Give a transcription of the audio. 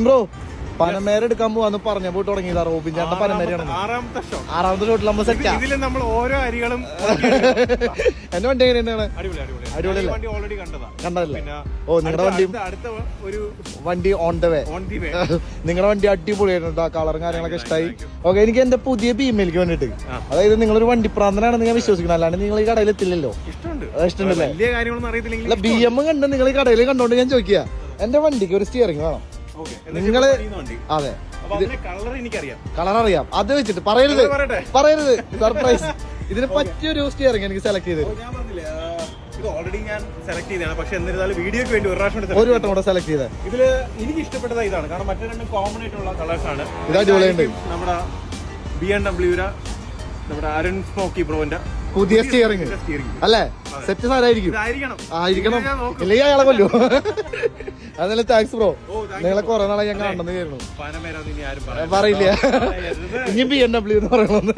Bro Panamera എടുക്കാൻ പോവാന്ന് പറഞ്ഞ പോയിട്ട് തുടങ്ങിയതാ റോബിൻ ചേട്ടൻ പനമേരയാണ്. ആറാമത്തെ ഷോട്ടിൽ നമ്മൾ സെറ്റാ. നമ്മൾ ഓരോ അരികളും എന്റെ വണ്ടി എങ്ങനെയാണ്? അടിപൊളിയല്ലേ? കണ്ടതല്ലേ? ഓ നിങ്ങളുടെ വണ്ടി ഓൺ ദ വേ. നിങ്ങളുടെ വണ്ടി അടിപൊളിയായിട്ടുണ്ട്. കളറും കാര്യങ്ങളൊക്കെ ഇഷ്ടമായി. ഓക്കെ, എനിക്ക് എന്റെ പുതിയ ബിഎംഎൽക്ക് വേണ്ടിട്ട്, അതായത് നിങ്ങളൊരു വണ്ടി പ്രാന്തനാണെന്ന് ഞാൻ വിശ്വസിക്കണം. അല്ലാണ്ട് നിങ്ങൾ ഈ കടയിൽ എത്തില്ലല്ലോ. ഇഷ്ടമുണ്ടല്ലേ? അല്ല BM കണ്ട് നിങ്ങൾ ഈ കടയിൽ കണ്ടോണ്ട് ഞാൻ ചോദിക്കുക, എന്റെ വണ്ടിക്ക് ഒരു സ്റ്റിയറിംഗ് വേണം. നിങ്ങള് അതെ കളർ അറിയാം, അത് വെച്ചിട്ട് പറയരുത് സർപ്രൈസ്. ഇതിന് പറ്റിയൊരു സ്റ്റിയറിംഗ് എനിക്ക് സെലക്ട് ചെയ്ത് ഓൾറെഡി ഞാൻ സെലക്ട് ചെയ്തതാണ്. പക്ഷെ എന്നിരുന്നാലും വീഡിയോക്ക് വേണ്ടി ഒരു വട്ടം കൂടെ സെലക്ട് ചെയ്തത്. ഇതില് എനിക്ക് ഇഷ്ടപ്പെട്ടത് ഇതാണ്, കാരണം മറ്റേ രണ്ടും കോമൺ ആയിട്ടുള്ള കളേഴ്സ് ആണ്. ഇത് അടിപൊളിയുണ്ട്. നമ്മുടെ BMW നമ്മുടെ അരുൺ സ്മോക്കി ബ്രോന്റെ പുതിയ സ്റ്റിയറിംഗ് അല്ലേ? സെറ്റ് സാധനമായിരിക്കും. ആയിരിക്കണം, ഇല്ലെങ്കിൽ അയാളെ കൊല്ലു. അതല്ലേ, താങ്ക്സ് ബ്രോ. നിങ്ങളെ കുറെ നാളെ ഞാൻ കാണണമെന്ന് കരുതുന്നു. പറയില്ല ഇനി BMW എന്ന് പറയണമെന്ന്.